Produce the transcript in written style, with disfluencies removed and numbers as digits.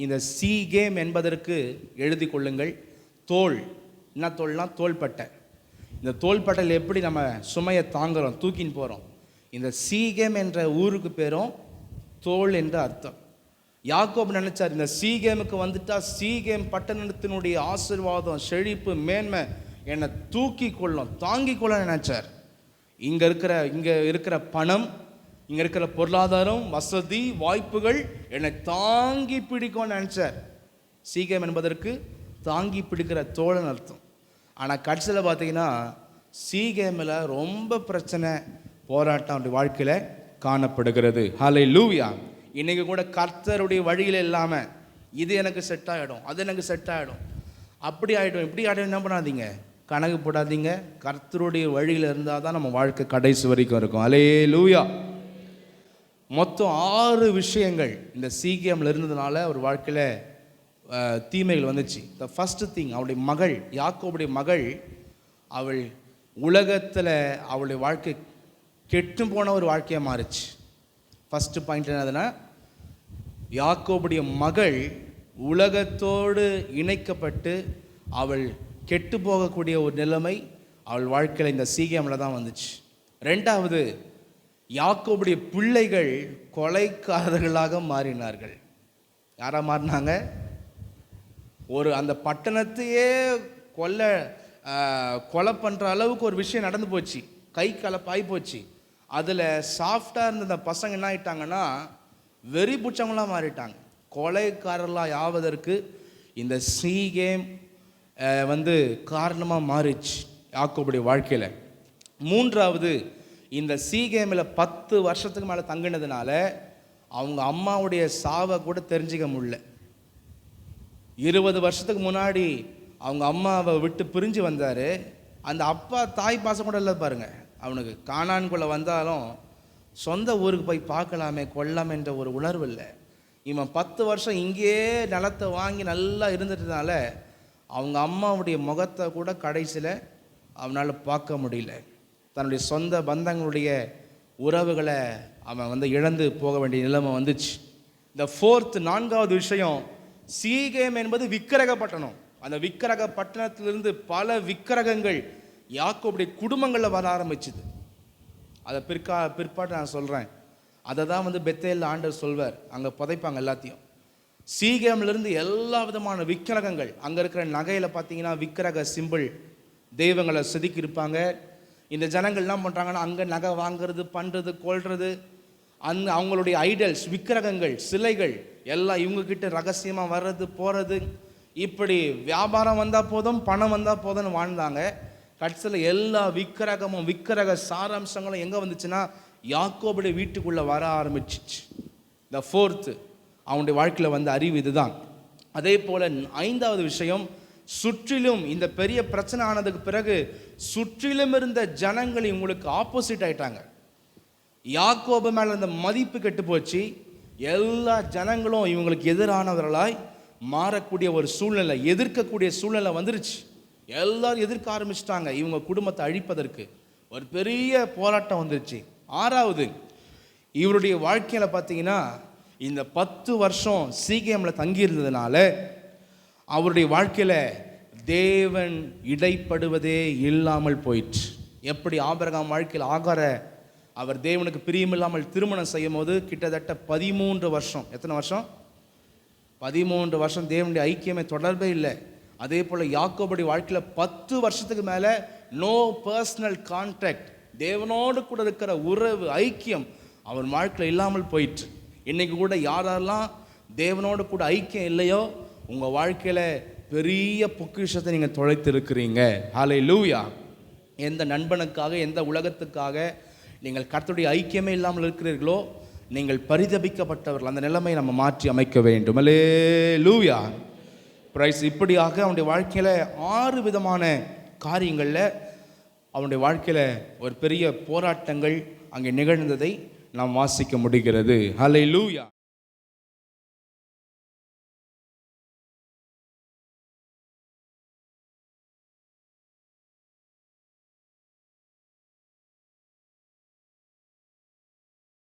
இந்த C game என்பதற்கு எழுதி கொள்ளுங்கள். தோல், என்ன தோல்னா தோள்பட்டை. இந்த தோள்பட்டையில் எப்படி நம்ம சுமையை தாங்குறோம், தூக்கின்னு போகிறோம். இந்த சி கேம் என்ற ஊருக்கு பேரும் தோல் என்று அர்த்தம். யாக்கோபு நினைச்சார், இந்த சி கேமுக்கு வந்துட்டா சி கேம் பட்டணத்தினுடைய ஆசீர்வாதம், செழிப்பு, மேன்மை என்னை தூக்கி கொள்ளும், தாங்கி கொள்ள நினைச்சார். இங்கே இருக்கிற பணம், இங்கே இருக்கிற பொருளாதாரம், வசதி, வாய்ப்புகள் என்னை தாங்கி பிடிக்கும்னு நினச்சார். சீக்கிரம் என்பதற்கு தாங்கி பிடிக்கிற தோழன் அர்த்தம். ஆனால் கடைசியில் பார்த்தீங்கன்னா சீகேமில் ரொம்ப பிரச்சனை, போராட்டம் அப்படி வாழ்க்கையில் காணப்படுகிறது. ஹல்லேலூயா. இன்றைக்கி கூட கர்த்தருடைய வழியில் இல்லாமல் இது எனக்கு செட் ஆகிடும், அது எனக்கு செட் ஆகிடும், அப்படி ஆகிடும், இப்படி ஆகிடும், என்ன பண்ணாதீங்க, கணக்கு போடாதீங்க. கர்த்தருடைய வழியில் இருந்தால் தான் நம்ம வாழ்க்கை கடைசி வரைக்கும் இருக்கும். ஹல்லேலூயா. மொத்தம் 6 விஷயங்கள் இந்த சீக்கியமில் இருந்ததுனால ஒரு வாழ்க்கையில் தீமைகள் வந்துச்சு. த ஃபஸ்ட் திங், அவளுடைய மகள், யாக்கோபுடைய மகள், அவள் உலகத்தில் அவளுடைய வாழ்க்கை கெட்டு போன ஒரு வாழ்க்கையாக மாறிச்சு. ஃபஸ்ட்டு பாயிண்ட் என்னதுன்னா, யாக்கோபுடைய மகள் உலகத்தோடு இணைக்கப்பட்டு அவள் கெட்டு போகக்கூடிய ஒரு நிலைமை அவள் வாழ்க்கையில் இந்த சீக்கியமில் தான் வந்துச்சு. ரெண்டாவது, யாக்கோபுடைய பிள்ளைகள் கொலைக்காரர்களாக மாறினார்கள். யாராக மாறினாங்க? அந்த பட்டணத்தையே கொலை பண்ணுற அளவுக்கு ஒரு விஷயம் நடந்து போச்சு, கை கலப்பாய் போச்சு. அதில் சாஃப்டாக இருந்த அந்த பசங்க என்ன ஆகிட்டாங்கன்னா வெறி பிடிச்சவங்களாம் மாறிட்டாங்க. கொலைக்காரர்களாக ஆவதற்கு இந்த சீகேம் காரணமாக மாறிச்சு யாக்கோபுடைய வாழ்க்கையில். மூன்றாவது, இந்த சீகேமில் 10 வருஷத்துக்கு மேலே தங்கினதுனால அவங்க அம்மாவுடைய சாவை கூட தெரிஞ்சிக்க முடியல. 20 வருஷத்துக்கு முன்னாடி அவங்க அம்மாவை விட்டு பிரிஞ்சு வந்தார். அந்த அப்பா தாய் பாசம் கூட இல்லை பாருங்க. அவனுக்கு கானான்குள்ளே வந்தாலும் சொந்த ஊருக்கு போய் பார்க்கலாமே, கொல்லாமேன்ற ஒரு உணர்வு இல்லை. இவன் 10 வருஷம் இங்கேயே நிலத்தை வாங்கி நல்லா இருந்துட்டதுனால அவங்க அம்மாவுடைய முகத்தை கூட கடைசியில் அவனால் பார்க்க முடியல. தன்னுடைய சொந்த பந்தங்களுடைய உறவுகளை அவன் இழந்து போக வேண்டிய நிலைமை வந்துச்சு. இந்த நான்காவது விஷயம், சீகேம் என்பது விக்கிரக பட்டணம். அந்த விக்கிரக பட்டணத்திலிருந்து பல விக்கிரகங்கள் யாக்கோபுடைய குடும்பங்களில் வர ஆரம்பிச்சுது. அதை பிற்பாடு நான் சொல்கிறேன். அதை தான் பெத்தேலில் ஆண்டவர் சொல்வார், அங்கே புதைப்பாங்க எல்லாத்தையும். சீகேமிலிருந்து எல்லா விதமான விக்கிரகங்கள், அங்கே இருக்கிற நகையில் பார்த்தீங்கன்னா விக்கிரக சிம்பிள், தெய்வங்களை செதுக்கி இருப்பாங்க. இந்த ஜனங்கள் என்ன பண்ணுறாங்கன்னா அங்கே நகை வாங்கிறது, பண்ணுறது, கொள்வது, அவங்களுடைய ஐடல்ஸ், விக்கிரகங்கள், சிலைகள் எல்லாம் இவங்கக்கிட்ட ரகசியமாக வர்றது போகிறது. இப்படி வியாபாரம் வந்தால் போதும், பணம் வந்தால் போதும்னு வாழ்ந்தாங்க. கடைசியில் எல்லா விக்கிரகமும் விக்கிரக சாராம்சங்களும் எங்கே வந்துச்சுன்னா யாக்கோபுடைய வீட்டுக்குள்ளே வர ஆரம்பிச்சிச்சு. த ஃபோர்த்து, அவனுடைய வாழ்க்கையில் அறிவு இதுதான். அதே போல் 5வது விஷயம், சுற்றிலும் இந்த பெரிய பிரச்சனை ஆனதுக்கு பிறகு சுற்றிலும் இருந்த ஜனங்கள் இவங்களுக்கு ஆப்போசிட் ஆயிட்டாங்க. யாக்கோபு மேலே இருந்த மதிப்பு கெட்டு போச்சு. எல்லா ஜனங்களும் இவங்களுக்கு எதிரானவர்களாய் மாறக்கூடிய ஒரு சூழ்நிலை, எதிர்க்கக்கூடிய சூழ்நிலை வந்துருச்சு. எல்லாரும் எதிர்க்க ஆரம்பிச்சிட்டாங்க. இவங்க குடும்பத்தை அழிப்பதற்கு ஒரு பெரிய போராட்டம் வந்துருச்சு. 6வது, இவருடைய வாழ்க்கையில் பார்த்தீங்கன்னா இந்த 10 வருஷம் சீகேமில் தங்கியிருந்ததுனால அவருடைய வாழ்க்கையில் தேவன் இடைப்படுவதே இல்லாமல் போயிற்று. எப்படி ஆபிரகாம் வாழ்க்கையில் ஆகாரை அவர் தேவனுக்கு பிரியமில்லாமல் திருமணம் செய்யும் போது கிட்டத்தட்ட 13 வருஷம், எத்தனை வருஷம்? 13 வருஷம் தேவனுடைய ஐக்கியமே தொடர்பே இல்லை. அதே போல் யாக்கோபுடைய வாழ்க்கையில் 10 வருஷத்துக்கு மேலே நோ பர்சனல் கான்டாக்ட், தேவனோடு கூட இருக்கிற உறவு, ஐக்கியம் அவன் வாழ்க்கையில் இல்லாமல் போயிற்று. இன்றைக்கி கூட யாரெல்லாம் தேவனோடு கூட ஐக்கியம் இல்லையோ உங்கள் வாழ்க்கையில் பெரிய பொக்கிஷத்தை நீங்கள் தொலைத்து இருக்கிறீங்க. ஹல்லேலூயா. எந்த நண்பனுக்காக, எந்த உலகத்துக்காக நீங்கள் கர்த்தருடைய ஐக்கியமே இல்லாமல் இருக்கிறீர்களோ நீங்கள் பரிதபிக்கப்பட்டவர்கள். அந்த நிலைமையை நம்ம மாற்றி அமைக்க வேண்டும். ஹல்லேலூயா. பிரைஸ். இப்படியாக அவனுடைய வாழ்க்கையில் 6 விதமான காரியங்களில் அவனுடைய வாழ்க்கையில் ஒரு பெரிய போராட்டங்கள் அங்கே நிகழ்ந்ததை நாம் வாசிக்க முடிகிறது. ஹல்லேலூயா.